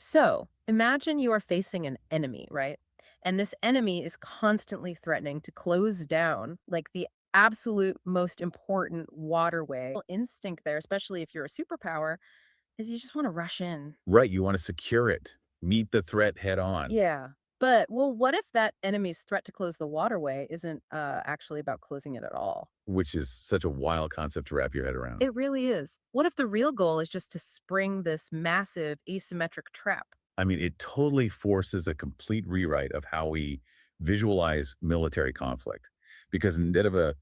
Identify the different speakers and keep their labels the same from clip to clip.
Speaker 1: So imagine you are facing an enemy, right? And this enemy is constantly threatening to close down like the absolute most important waterway. Instinct there, especially if you're a superpower, is you just want to rush in.
Speaker 2: Right, you wanna secure it, meet the threat head on,
Speaker 1: Yeah. But well, what if that enemy's threat to close the waterway isn't actually about closing it at all?
Speaker 2: which is such a wild concept to wrap your head around.
Speaker 1: It really is. What if the real goal is just to spring this massive asymmetric trap?
Speaker 2: I mean, it totally forces a complete rewrite of how we visualize military conflict. Because instead of a,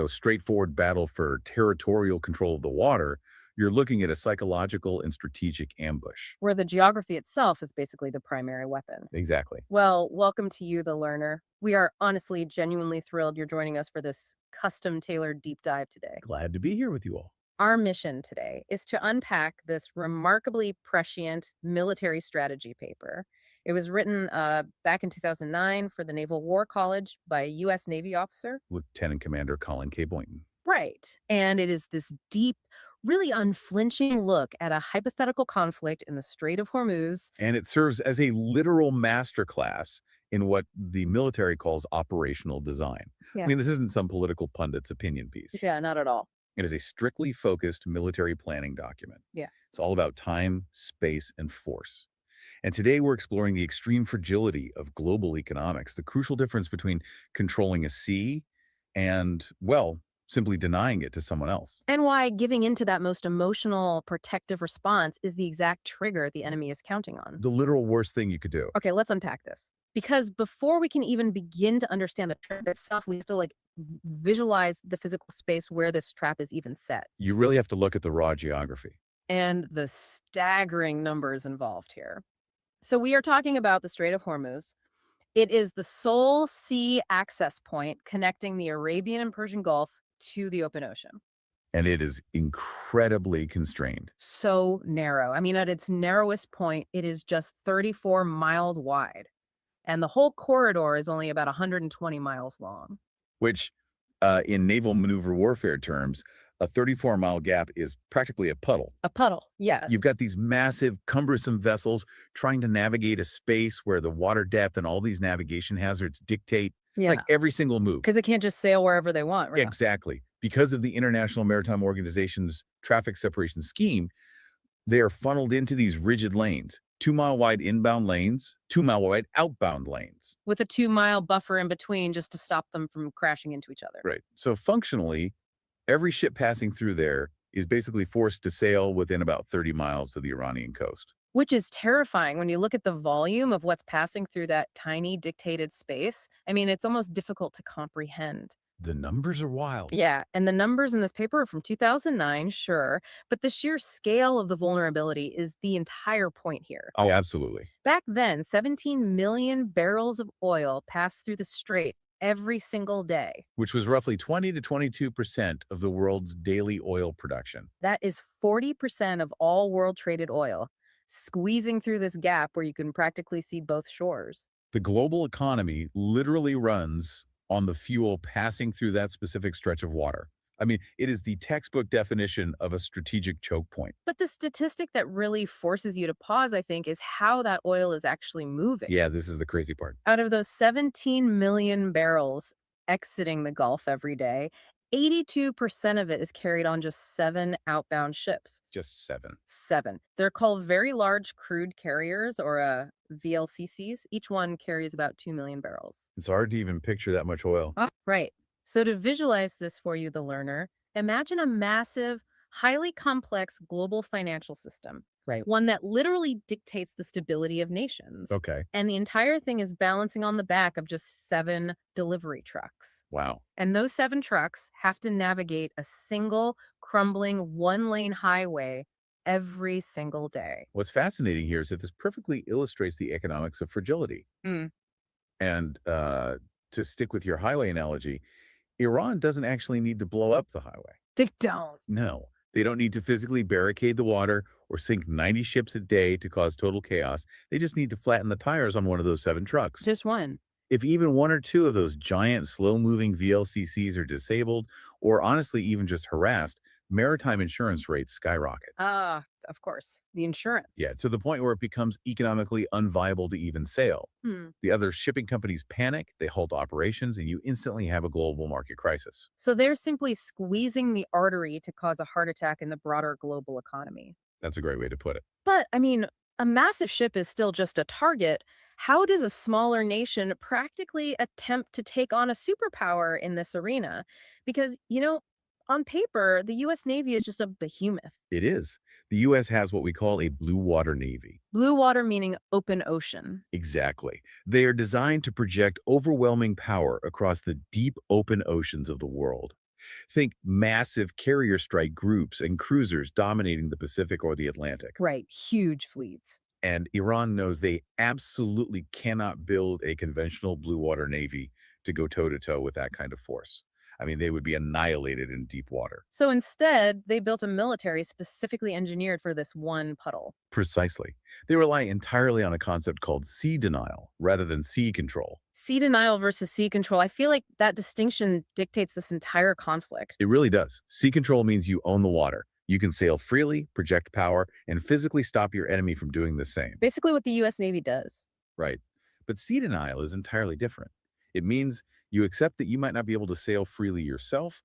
Speaker 2: straightforward battle for territorial control of the water, you're looking at a psychological and strategic ambush.
Speaker 1: Where the geography itself is basically the primary weapon.
Speaker 2: Exactly.
Speaker 1: Well, welcome to you, the learner. We are honestly genuinely thrilled you're joining us for this custom tailored deep dive today.
Speaker 2: Glad to be here with you all.
Speaker 1: Our mission today is to unpack this remarkably prescient military strategy paper. It was written back in 2009 for the Naval War College by a U.S. Navy officer.
Speaker 2: Lieutenant Commander Colin K. Boynton.
Speaker 1: Right. And it is this deep, really unflinching look at a hypothetical conflict in the Strait of Hormuz.
Speaker 2: And it serves as a literal masterclass in what the military calls operational design. I
Speaker 1: Yeah.
Speaker 2: mean, this isn't some political pundit's opinion piece.
Speaker 1: Yeah, not at all.
Speaker 2: It is a strictly focused military planning document.
Speaker 1: Yeah.
Speaker 2: It's all about time, space, and force. And today we're exploring the extreme fragility of global economics, the crucial difference between controlling a sea and, well, simply denying it to someone else.
Speaker 1: And why giving into that most emotional, protective response is the exact trigger the enemy is counting on.
Speaker 2: The literal worst thing you could do.
Speaker 1: Okay, let's unpack this. Because before we can even begin to understand the trap itself, we have to visualize the physical space where this trap is even set
Speaker 2: You really have to look at the raw geography.
Speaker 1: and the staggering numbers involved here. So we are talking about the Strait of Hormuz. It is the sole sea access point connecting the Arabian and Persian Gulf to the open ocean.
Speaker 2: And it is incredibly constrained.
Speaker 1: So narrow. I mean, at its narrowest point, it is just 34 miles wide, and the whole corridor is only about 120 miles long.
Speaker 2: Which, in naval maneuver warfare terms, a 34-mile gap is practically a puddle.
Speaker 1: A puddle, yeah.
Speaker 2: You've got these massive, cumbersome vessels trying to navigate a space where the water depth and all these navigation hazards dictate, like,
Speaker 1: Yeah,
Speaker 2: every single move.
Speaker 1: because they can't just sail wherever they want, right?
Speaker 2: Exactly. Because of the International Maritime Organization's traffic separation scheme, they are funneled into these rigid lanes, 2-mile wide inbound lanes, 2-mile wide outbound lanes.
Speaker 1: With a 2-mile buffer in between just to stop them from crashing into each other.
Speaker 2: Right. So functionally, every ship passing through there is basically forced to sail within about 30 miles of the Iranian coast.
Speaker 1: Which is terrifying when you look at the volume of what's passing through that tiny dictated space. I mean, it's almost difficult to comprehend.
Speaker 2: The numbers are wild.
Speaker 1: Yeah, and the numbers in this paper are from 2009, sure, but the sheer scale of the vulnerability is the entire point here.
Speaker 2: Oh, absolutely.
Speaker 1: Back then, 17 million barrels of oil passed through the strait every single day.
Speaker 2: Which was roughly 20 to 22% of the world's daily oil production.
Speaker 1: That is 40% of all world traded oil, squeezing through this gap where you can practically see both shores.
Speaker 2: The global economy literally runs on the fuel passing through that specific stretch of water. I mean, it is the textbook definition of a strategic choke point.
Speaker 1: But the statistic that really forces you to pause, I think, is how that oil is actually moving.
Speaker 2: Yeah, this is the crazy part.
Speaker 1: Out of those 17 million barrels exiting the Gulf every day, 82% of it is carried on just 7 outbound ships.
Speaker 2: Just 7.
Speaker 1: 7. They're called very large crude carriers or VLCCs. Each one carries about 2 million barrels.
Speaker 2: It's hard to even picture that much oil.
Speaker 1: Right. So to visualize this for you, the learner, imagine a massive, highly complex global financial system.
Speaker 2: Right.
Speaker 1: One that literally dictates the stability of nations.
Speaker 2: Okay.
Speaker 1: And the entire thing is balancing on the back of just 7 delivery trucks.
Speaker 2: Wow.
Speaker 1: And those 7 trucks have to navigate a single, crumbling, one-lane highway every single day.
Speaker 2: What's fascinating here is that this perfectly illustrates the economics of fragility.
Speaker 1: Mm.
Speaker 2: And to stick with your highway analogy, Iran doesn't actually need to blow up the highway.
Speaker 1: They don't.
Speaker 2: No, they don't need to physically barricade the water or sink 90 ships a day to cause total chaos. They just need to flatten the tires on one of those 7 trucks.
Speaker 1: Just one.
Speaker 2: If even 1 or 2 of those giant, slow-moving VLCCs are disabled, or honestly even just harassed, maritime insurance rates skyrocket.
Speaker 1: Ah, of course. The
Speaker 2: Yeah,
Speaker 1: insurance.
Speaker 2: to the point where it becomes economically unviable to even sail.
Speaker 1: Hmm.
Speaker 2: The other shipping companies panic, they halt operations, and you instantly have a global market crisis.
Speaker 1: So they're simply squeezing the artery to cause a heart attack in the broader global economy.
Speaker 2: That's a great way to put it.
Speaker 1: But, I mean, a massive ship is still just a target. How does a smaller nation practically attempt to take on a superpower in this arena? Because, on paper, the US Navy is just a behemoth.
Speaker 2: It is. The U.S. has what we call a blue water navy.
Speaker 1: Blue water meaning open ocean.
Speaker 2: Exactly. They are designed to project overwhelming power across the deep open oceans of the world. Think massive carrier strike groups and cruisers dominating the Pacific or the Atlantic.
Speaker 1: Right, huge fleets.
Speaker 2: And Iran knows they absolutely cannot build a conventional blue water navy to go toe-to-toe with that kind of force. I mean, they would be annihilated in deep water.
Speaker 1: So instead, they built a military specifically engineered for this one puddle.
Speaker 2: Precisely. They rely entirely on a concept called sea denial rather than sea control.
Speaker 1: Sea denial versus sea control. I feel like that distinction dictates this entire conflict.
Speaker 2: It really does. Sea control means you own the water. You can sail freely, project power, and physically stop your enemy from doing the same.
Speaker 1: Basically, what the US Navy does.
Speaker 2: Right. But sea denial is entirely different. It means you accept that you might not be able to sail freely yourself,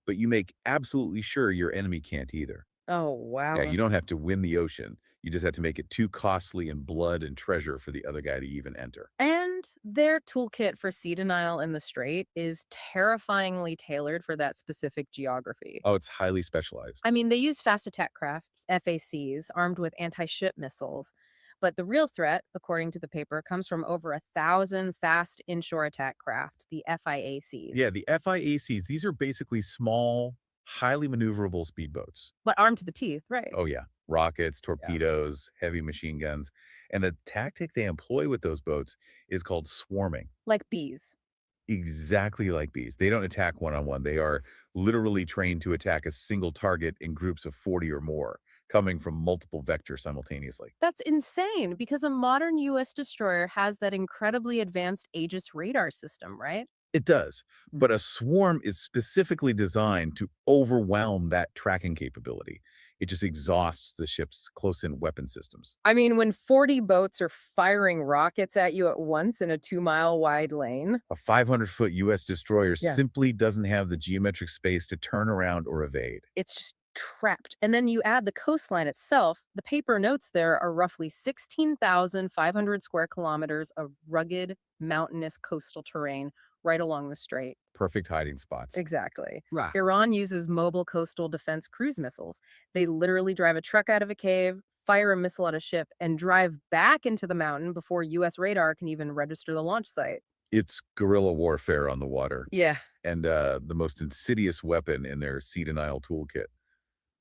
Speaker 2: but you make absolutely sure your enemy can't either.
Speaker 1: Oh,
Speaker 2: Yeah,
Speaker 1: wow.
Speaker 2: you don't have to win the ocean. You just have to make it too costly in blood and treasure for the other guy to even enter.
Speaker 1: And their toolkit for sea denial in the strait is terrifyingly tailored for that specific geography.
Speaker 2: Oh, it's highly specialized.
Speaker 1: I mean, they use fast attack craft, FACs, armed with anti ship missiles. But the real threat, according to the paper, comes from over 1,000 fast inshore attack craft, the FIACs,
Speaker 2: Yeah, the FIACs, these are basically small, highly maneuverable speedboats.
Speaker 1: but armed to the teeth, right?
Speaker 2: Oh, yeah. Rockets,
Speaker 1: Yeah.
Speaker 2: torpedoes, heavy machine guns. And the tactic they employ with those boats is called swarming.
Speaker 1: Like bees.
Speaker 2: Exactly like bees. They don't attack one-on-one. They are literally trained to attack a single target in groups of 40 or more, coming from multiple vectors simultaneously.
Speaker 1: That's insane because a modern US destroyer has that incredibly advanced Aegis radar system, right?
Speaker 2: It does,
Speaker 1: Mm.
Speaker 2: but a swarm is specifically designed to overwhelm that tracking capability. It just exhausts the ship's close-in weapon systems.
Speaker 1: I mean, when 40 boats are firing rockets at you at once in a 2-mile wide lane.
Speaker 2: A 500-foot U.S. destroyer
Speaker 1: Yeah.
Speaker 2: simply doesn't have the geometric space to turn around or evade.
Speaker 1: It's just trapped. And then you add the coastline itself. The paper notes there are roughly 16,500 square kilometers of rugged, mountainous coastal terrain right along the strait.
Speaker 2: Perfect hiding spots.
Speaker 1: Exactly.
Speaker 2: Right.
Speaker 1: Iran uses mobile coastal defense cruise missiles. They literally drive a truck out of a cave, fire a missile at a ship, and drive back into the mountain before US radar can even register the launch site.
Speaker 2: It's guerrilla warfare on the water,
Speaker 1: Yeah,
Speaker 2: and the most insidious weapon in their sea denial toolkit,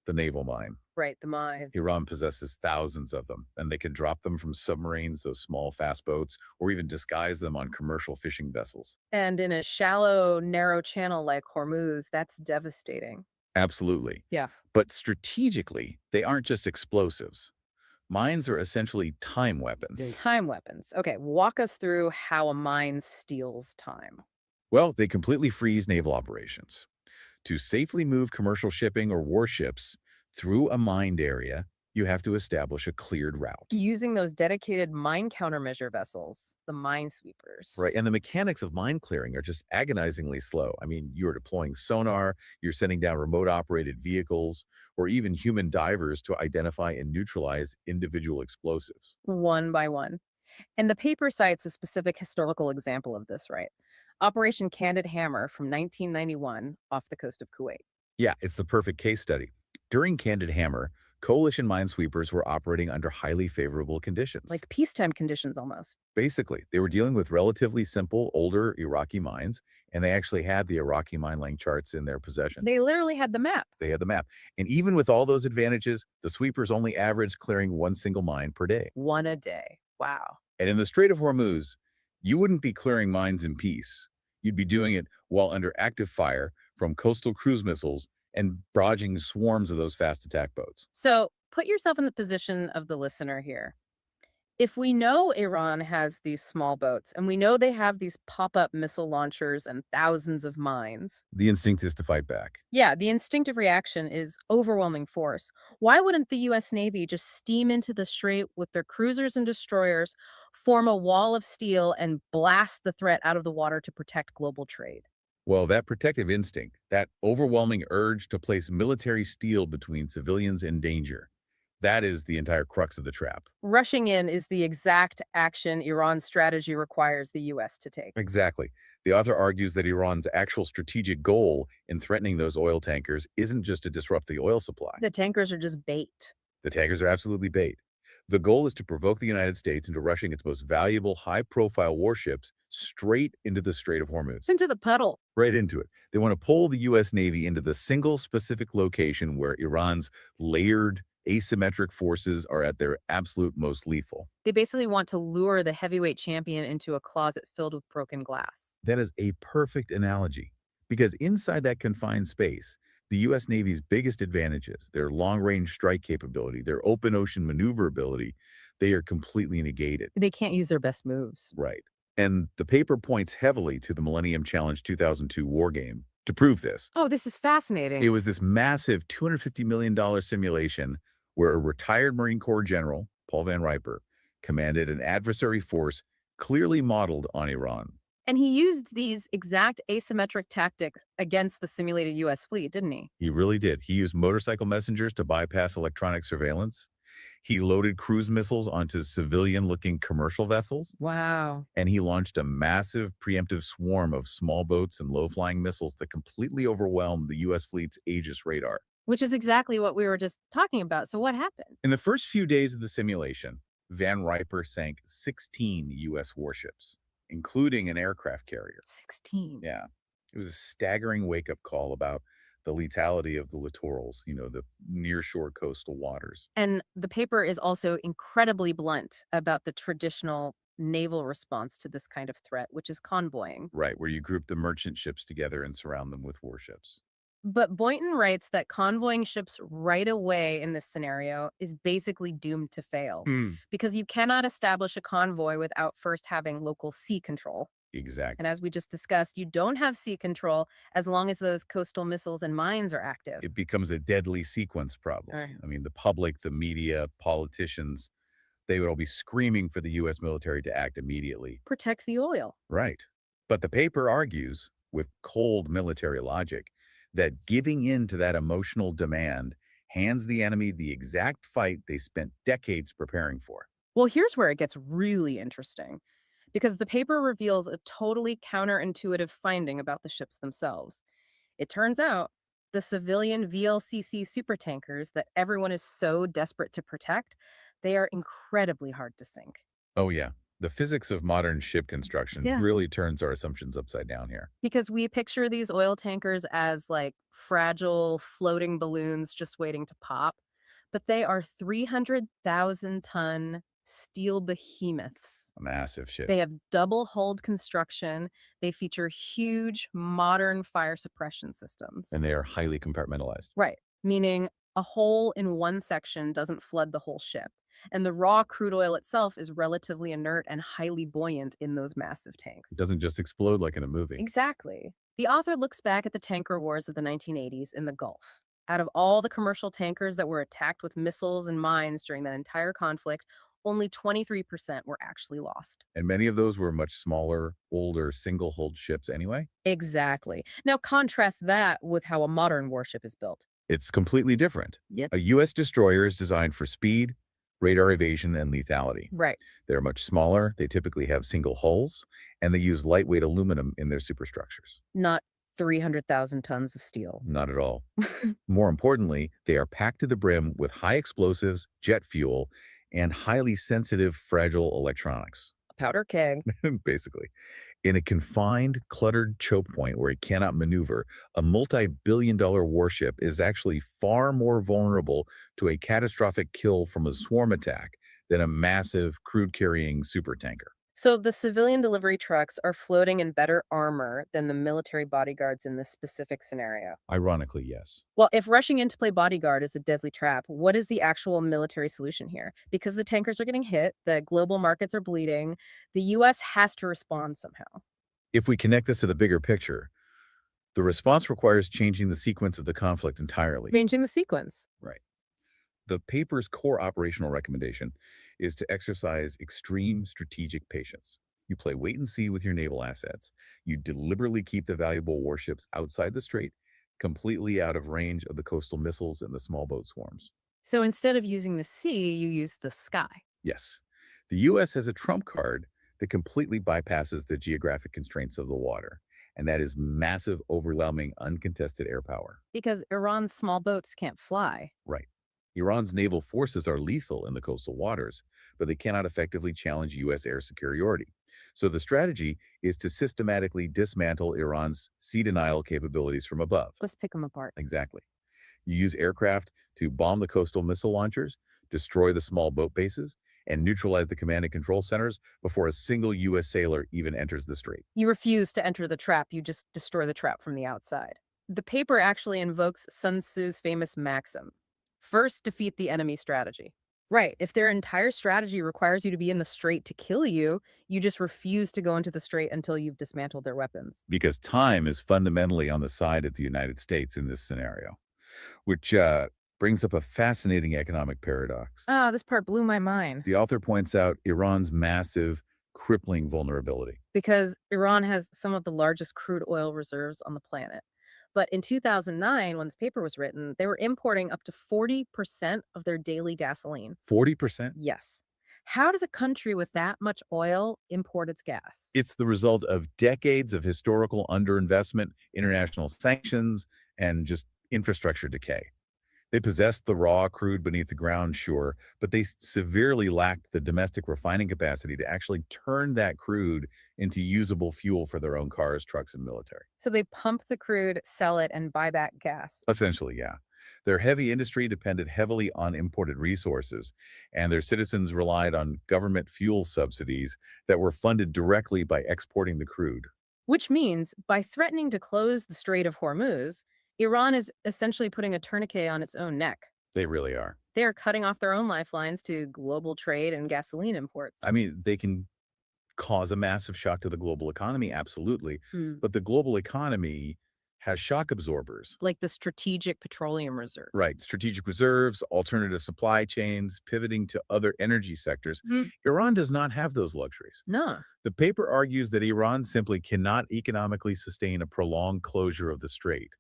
Speaker 2: the naval mine.
Speaker 1: right. The mines.
Speaker 2: Iran possesses thousands of them, and they can drop them from submarines, those small, fast boats, or even disguise them on commercial fishing vessels.
Speaker 1: And in a shallow, narrow channel like Hormuz, that's devastating.
Speaker 2: Absolutely.
Speaker 1: Yeah.
Speaker 2: But strategically, they aren't just explosives. Mines are essentially time weapons.
Speaker 1: Time weapons. Okay, walk us through how a mine steals time.
Speaker 2: Well, they completely freeze naval operations. To safely move commercial shipping or warships through a mined area, you have to establish a cleared route.
Speaker 1: Using those dedicated mine countermeasure vessels, the
Speaker 2: Right.
Speaker 1: minesweepers.
Speaker 2: And the mechanics of mine clearing are just agonizingly slow. I mean, you're deploying sonar, you're sending down remote operated vehicles, or even human divers to identify and neutralize individual explosives.
Speaker 1: One by one. And the paper cites a specific historical example of this, right? Operation Candid Hammer from 1991 off the coast of Kuwait.
Speaker 2: Yeah, it's the perfect case study. During Candid Hammer, coalition minesweepers were operating under highly favorable conditions.
Speaker 1: Like peacetime conditions almost.
Speaker 2: Basically, they were dealing with relatively simple, older Iraqi mines, and they actually had the Iraqi mine length charts in their possession.
Speaker 1: They literally had the map.
Speaker 2: They had the map. And even with all those advantages, the sweepers only averaged clearing one single mine per day.
Speaker 1: One a day. Wow.
Speaker 2: And in the Strait of Hormuz, you wouldn't be clearing mines in peace. You'd be doing it while under active fire from coastal cruise missiles and barraging swarms of those fast attack boats.
Speaker 1: So put yourself in the position of the listener here. If we know Iran has these small boats and we know they have these pop-up missile launchers and thousands of mines,
Speaker 2: The instinct is to fight back.
Speaker 1: yeah, the instinctive reaction is overwhelming force. Why wouldn't the US Navy just steam into the strait with their cruisers and destroyers, form a wall of steel, and blast the threat out of the water to protect global trade?
Speaker 2: Well, that protective instinct, that overwhelming urge to place military steel between civilians and danger, that is the entire crux of the trap.
Speaker 1: Rushing in is the exact action Iran's strategy requires the US to take.
Speaker 2: Exactly. The author argues that Iran's actual strategic goal in threatening those oil tankers isn't just to disrupt the oil supply.
Speaker 1: The tankers are just bait.
Speaker 2: The tankers are absolutely bait. The goal is to provoke the United States into rushing its most valuable, high-profile warships straight into the Strait of Hormuz.
Speaker 1: Into the puddle.
Speaker 2: Right into it. They want to pull the U.S. Navy into the single specific location where Iran's layered, asymmetric forces are at their absolute most lethal.
Speaker 1: They basically want to lure the heavyweight champion into a closet filled with broken glass.
Speaker 2: That is a perfect analogy because inside that confined space, the U.S. Navy's biggest advantages, their long-range strike capability, their open ocean maneuverability, they are completely negated.
Speaker 1: They can't use their best moves.
Speaker 2: Right. And the paper points heavily to the Millennium Challenge 2002 war game to prove this.
Speaker 1: Oh, this is
Speaker 2: It
Speaker 1: fascinating.
Speaker 2: was this massive $250 million simulation where a retired Marine Corps general, Paul Van Riper, commanded an adversary force clearly modeled on Iran.
Speaker 1: And he used these exact asymmetric tactics against the simulated US fleet, didn't he?
Speaker 2: He really did. He used motorcycle messengers to bypass electronic surveillance. He loaded cruise missiles onto civilian-looking commercial vessels,
Speaker 1: Wow.
Speaker 2: and he launched a massive preemptive swarm of small boats and low-flying missiles that completely overwhelmed the U.S. fleet's Aegis radar.
Speaker 1: Which is exactly what we were just talking about. So what happened?
Speaker 2: In the first few days of the simulation, Van Riper sank 16 U.S. warships, including an aircraft carrier.
Speaker 1: 16.
Speaker 2: Yeah. It was a staggering wake-up call about the lethality of the littorals, the nearshore coastal waters.
Speaker 1: And the paper is also incredibly blunt about the traditional naval response to this kind of threat, which is convoying.
Speaker 2: Right, where you group the merchant ships together and surround them with warships.
Speaker 1: But Boynton writes that convoying ships right away in this scenario is basically doomed to fail
Speaker 2: Hmm.
Speaker 1: because you cannot establish a convoy without first having local sea control. And
Speaker 2: Exactly.
Speaker 1: as we just discussed, you don't have sea control as long as those coastal missiles and mines are active.
Speaker 2: It becomes a deadly sequence problem.
Speaker 1: Right.
Speaker 2: I mean, the public, the media, politicians, they would all be screaming for the U.S. military to act immediately.
Speaker 1: Protect the oil.
Speaker 2: Right. But the paper argues, with cold military logic, that giving in to that emotional demand hands the enemy the exact fight they spent decades preparing for.
Speaker 1: Well, here's where it gets really interesting because the paper reveals a totally counterintuitive finding about the ships themselves. It turns out the civilian VLCC supertankers that everyone is so desperate to protect, they are incredibly hard to sink.
Speaker 2: Oh, yeah. The physics of modern ship construction
Speaker 1: Yeah.
Speaker 2: really turns our assumptions upside down here.
Speaker 1: Because we picture these oil tankers as like fragile floating balloons just waiting to pop, but they are 300,000-ton steel behemoths.
Speaker 2: A massive ship.
Speaker 1: They have double hulled construction. They feature huge modern fire suppression systems.
Speaker 2: And they are highly compartmentalized.
Speaker 1: Right. Meaning a hole in one section doesn't flood the whole ship. And the raw crude oil itself is relatively inert and highly buoyant in those massive tanks.
Speaker 2: It doesn't just explode like in a movie.
Speaker 1: Exactly. The author looks back at the tanker wars of the 1980s in the Gulf. Out of all the commercial tankers that were attacked with missiles and mines during that entire conflict, only 23% were actually lost.
Speaker 2: And many of those were much smaller, older, single-hulled ships anyway.
Speaker 1: Exactly. Now contrast that with how a modern warship is built.
Speaker 2: It's completely different.
Speaker 1: Yep.
Speaker 2: A U.S. destroyer is designed for speed, radar evasion, and lethality.
Speaker 1: Right.
Speaker 2: They're much smaller, they typically have single hulls, and they use lightweight aluminum in their superstructures.
Speaker 1: Not 300,000 tons of steel.
Speaker 2: Not at all. More importantly, they are packed to the brim with high explosives, jet fuel, and highly sensitive, fragile electronics,
Speaker 1: A powder keg.
Speaker 2: basically. In a confined, cluttered choke point where it cannot maneuver, a multi-billion-dollar warship is actually far more vulnerable to a catastrophic kill from a swarm attack than a massive crude-carrying supertanker.
Speaker 1: So the civilian delivery trucks are floating in better armor than the military bodyguards in this specific scenario.
Speaker 2: Ironically, yes.
Speaker 1: Well, if rushing in to play bodyguard is a deadly trap, what is the actual military solution here? Because the tankers are getting hit, the global markets are bleeding, the US has to respond somehow.
Speaker 2: If we connect this to the bigger picture, the response requires changing the sequence of the conflict entirely.
Speaker 1: Changing the sequence.
Speaker 2: Right. The paper's core operational recommendation is to exercise extreme strategic patience. You play wait and see with your naval assets. You deliberately keep the valuable warships outside the strait, completely out of range of the coastal missiles and the small boat swarms.
Speaker 1: So instead of using the sea, you use the sky.
Speaker 2: Yes, the U.S. has a trump card that completely bypasses the geographic constraints of the water, and that is massive, overwhelming, uncontested air power.
Speaker 1: Because Iran's small boats can't fly.
Speaker 2: Right. Iran's naval forces are lethal in the coastal waters, but they cannot effectively challenge U.S. air superiority. So the strategy is to systematically dismantle Iran's sea denial capabilities from above.
Speaker 1: Let's pick them apart.
Speaker 2: Exactly. You use aircraft to bomb the coastal missile launchers, destroy the small boat bases, and neutralize the command and control centers before a single U.S. sailor even enters the strait.
Speaker 1: You refuse to enter the trap, you just destroy the trap from the outside. The paper actually invokes Sun Tzu's famous maxim: first defeat the enemy strategy. Right. If their entire strategy requires you to be in the strait to kill you, you just refuse to go into the strait until you've dismantled their weapons.
Speaker 2: Because time is fundamentally on the side of the United States in this scenario, which brings up a fascinating economic paradox.
Speaker 1: Ah, this part blew my mind.
Speaker 2: The author points out Iran's massive, crippling vulnerability.
Speaker 1: Because Iran has some of the largest crude oil reserves on the planet. But in 2009, when this paper was written, they were importing up to 40% of their daily gasoline.
Speaker 2: 40%?
Speaker 1: Yes. How does a country with that much oil import its gas?
Speaker 2: It's the result of decades of historical underinvestment, international sanctions, and just infrastructure decay. They possessed the raw crude beneath the ground, sure, but they severely lacked the domestic refining capacity to actually turn that crude into usable fuel for their own cars, trucks, and military.
Speaker 1: So they pump the crude, sell it, and buy back gas.
Speaker 2: Essentially, yeah. Their heavy industry depended heavily on imported resources, and their citizens relied on government fuel subsidies that were funded directly by exporting the crude.
Speaker 1: Which means by threatening to close the Strait of Hormuz, Iran is essentially putting a tourniquet on its own neck.
Speaker 2: They really are.
Speaker 1: They are cutting off their own lifelines to global trade and gasoline imports.
Speaker 2: I mean, they can cause a massive shock to the global economy, absolutely.
Speaker 1: Hmm.
Speaker 2: But the global economy has shock absorbers,
Speaker 1: Like the strategic petroleum reserves.
Speaker 2: right? Strategic reserves, alternative supply chains, pivoting to other energy sectors.
Speaker 1: Mhm.
Speaker 2: Iran does not have those luxuries.
Speaker 1: No.
Speaker 2: The paper argues that Iran simply cannot economically sustain a prolonged closure of the strait.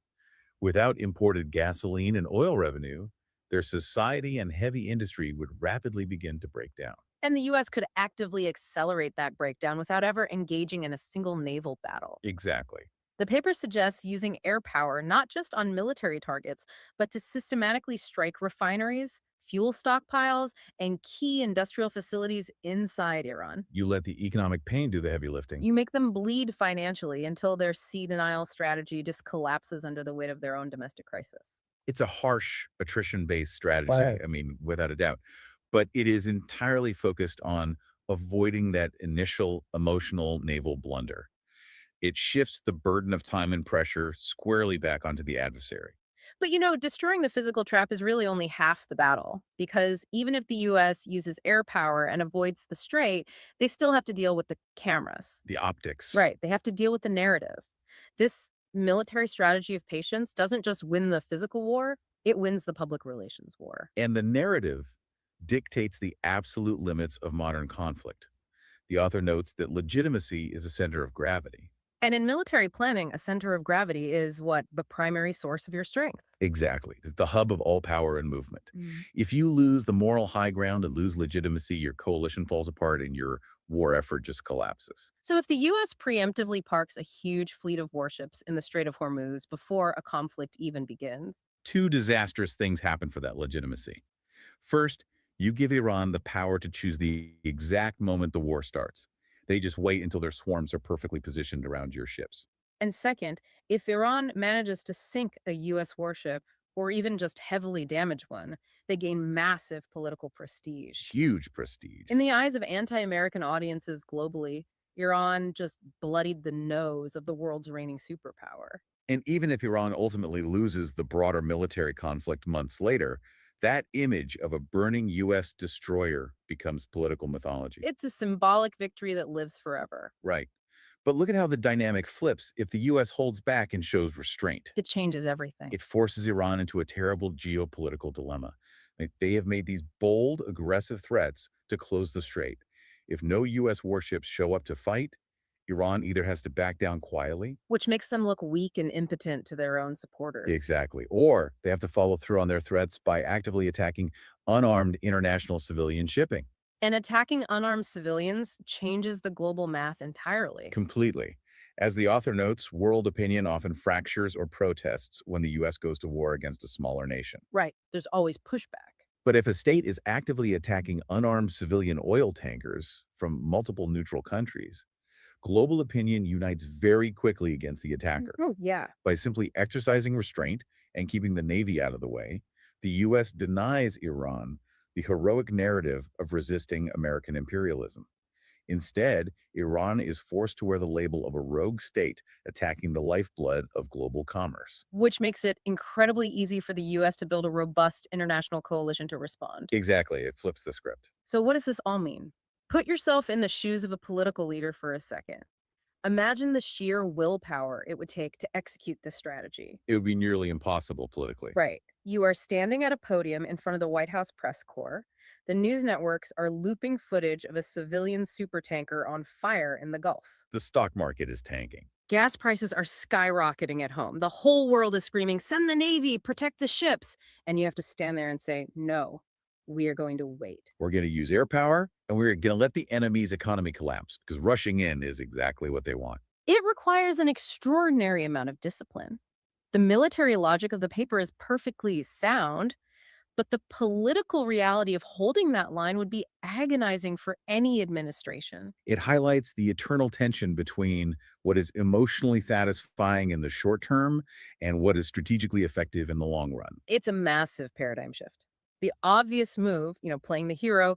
Speaker 2: Without imported gasoline and oil revenue, their society and heavy industry would rapidly begin to break down.
Speaker 1: And the US could actively accelerate that breakdown without ever engaging in a single naval battle.
Speaker 2: Exactly.
Speaker 1: The paper suggests using air power not just on military targets, but to systematically strike refineries, fuel stockpiles, and key industrial facilities inside Iran.
Speaker 2: You let the economic pain do the heavy lifting.
Speaker 1: You make them bleed financially until their sea denial strategy just collapses under the weight of their own domestic crisis.
Speaker 2: It's a harsh attrition-based strategy,
Speaker 1: Right.
Speaker 2: I mean, without a doubt, but it is entirely focused on avoiding that initial emotional naval blunder. It shifts the burden of time and pressure squarely back onto the adversary.
Speaker 1: But destroying the physical trap is really only half the battle because even if the US uses air power and avoids the strait, they still have to deal with the cameras.
Speaker 2: The optics
Speaker 1: Right. They have to deal with the narrative. This military strategy of patience doesn't just win the physical war, it wins the public relations war.
Speaker 2: and the narrative dictates the absolute limits of modern conflict. The author notes that legitimacy is a center of gravity.
Speaker 1: And in military planning, a center of gravity is what? The primary source of your strength.
Speaker 2: Exactly. It's the hub of all power and movement.
Speaker 1: Mm.
Speaker 2: If you lose the moral high ground and lose legitimacy, your coalition falls apart and your war effort just collapses.
Speaker 1: So, if the US preemptively parks a huge fleet of warships in the Strait of Hormuz before a conflict even begins,
Speaker 2: Two disastrous things happen for that legitimacy. First, you give Iran the power to choose the exact moment the war starts. They just wait until their swarms are perfectly positioned around your ships.
Speaker 1: and second, if Iran manages to sink a US warship, or even just heavily damage one, they gain massive political prestige.
Speaker 2: Huge prestige.
Speaker 1: In the eyes of anti American audiences globally, Iran just bloodied the nose of the world's reigning superpower.
Speaker 2: And even if Iran ultimately loses the broader military conflict months later, that image of a burning U.S. destroyer becomes political mythology.
Speaker 1: It's a symbolic victory that lives forever.
Speaker 2: Right. But look at how the dynamic flips if the U.S. holds back and shows restraint.
Speaker 1: It changes everything.
Speaker 2: It forces Iran into a terrible geopolitical dilemma. Like, they have made these bold, aggressive threats to close the strait. If no U.S. warships show up to fight, Iran either has to back down quietly.
Speaker 1: Which makes them look weak and impotent to their own supporters.
Speaker 2: Exactly. Or they have to follow through on their threats by actively attacking unarmed international civilian shipping.
Speaker 1: And attacking unarmed civilians changes the global math entirely.
Speaker 2: Completely. As the author notes, world opinion often fractures or protests when the U.S. goes to war against a smaller nation.
Speaker 1: Right, there's always pushback.
Speaker 2: But if a state is actively attacking unarmed civilian oil tankers from multiple neutral countries, global opinion unites very quickly against the attacker.
Speaker 1: Oh, yeah.
Speaker 2: By simply exercising restraint and keeping the Navy out of the way, the U.S. denies Iran the heroic narrative of resisting American imperialism. Instead, Iran is forced to wear the label of a rogue state attacking the lifeblood of global commerce.
Speaker 1: Which makes it incredibly easy for the US to build a robust international coalition to respond.
Speaker 2: Exactly, it flips the script.
Speaker 1: So, what does this all mean? Put yourself in the shoes of a political leader for a second. Imagine the sheer willpower it would take to execute this strategy.
Speaker 2: It would be nearly impossible politically.
Speaker 1: Right. You are standing at a podium in front of the White House press corps. The news networks are looping footage of a civilian supertanker on fire in the Gulf.
Speaker 2: The stock market is tanking.
Speaker 1: Gas prices are skyrocketing at home. The whole world is screaming, send the Navy, protect the ships. And you have to stand there and say, no, we are going to wait.
Speaker 2: We're going to use air power, and we're going to let the enemy's economy collapse because rushing in is exactly what they want.
Speaker 1: It requires an extraordinary amount of discipline. The military logic of the paper is perfectly sound, but the political reality of holding that line would be agonizing for any administration.
Speaker 2: It highlights the eternal tension between what is emotionally satisfying in the short term and what is strategically effective in the long run.
Speaker 1: It's a massive paradigm shift. The obvious move, playing the hero,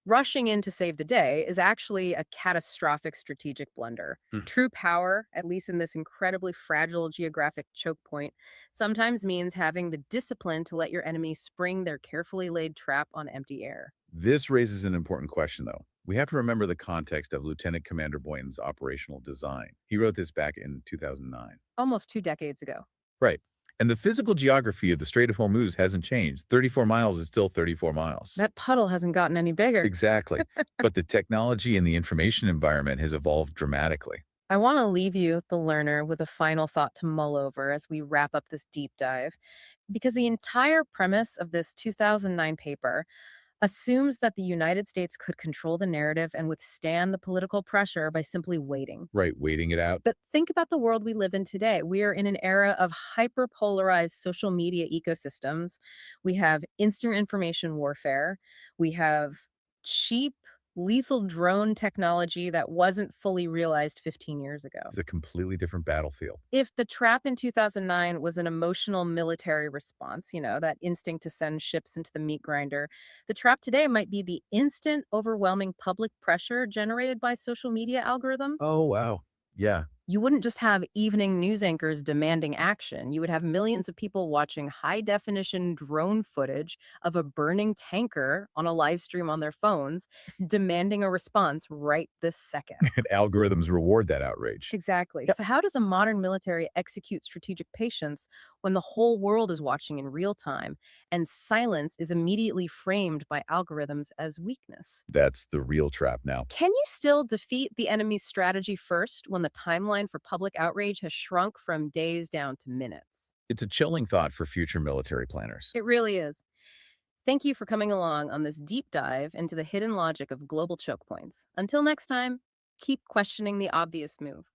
Speaker 1: rushing in to save the day, is actually a catastrophic strategic blunder.
Speaker 2: Hmm.
Speaker 1: True power, at least in this incredibly fragile geographic choke point, sometimes means having the discipline to let your enemy spring their carefully laid trap on empty air.
Speaker 2: This raises an important question, though. We have to remember the context of Lieutenant Commander Boynton's operational design. He wrote this back in 2009.
Speaker 1: Almost 2 decades ago.
Speaker 2: Right. And the physical geography of the Strait of Hormuz hasn't changed. 34 miles is still 34 miles.
Speaker 1: That puddle hasn't gotten any bigger.
Speaker 2: Exactly. But the technology and the information environment has evolved dramatically.
Speaker 1: I want to leave you, the learner, with a final thought to mull over as we wrap up this deep dive, because the entire premise of this 2009 paper assumes that the United States could control the narrative and withstand the political pressure by simply waiting.
Speaker 2: Right, waiting it out.
Speaker 1: But think about the world we live in today. We are in an era of hyperpolarized social media ecosystems. We have instant information warfare. We have cheap, lethal drone technology that wasn't fully realized 15 years ago.
Speaker 2: It's a completely different battlefield.
Speaker 1: If the trap in 2009 was an emotional military response, that instinct to send ships into the meat grinder, the trap today might be the instant, overwhelming public pressure generated by social media algorithms.
Speaker 2: Oh, wow. Yeah.
Speaker 1: You wouldn't just have evening news anchors demanding action. You would have millions of people watching high definition drone footage of a burning tanker on a live stream on their phones, demanding a response right this second.
Speaker 2: And algorithms reward that outrage.
Speaker 1: Exactly.
Speaker 2: Yep.
Speaker 1: So, how does a modern military execute strategic patience when the whole world is watching in real time and silence is immediately framed by algorithms as weakness?
Speaker 2: That's the real trap now.
Speaker 1: Can you still defeat the enemy's strategy first when the timeline for public outrage has shrunk from days down to minutes?
Speaker 2: It's a chilling thought for future military planners.
Speaker 1: It really is. Thank you for coming along on this deep dive into the hidden logic of global choke points. Until next time, keep questioning the obvious move.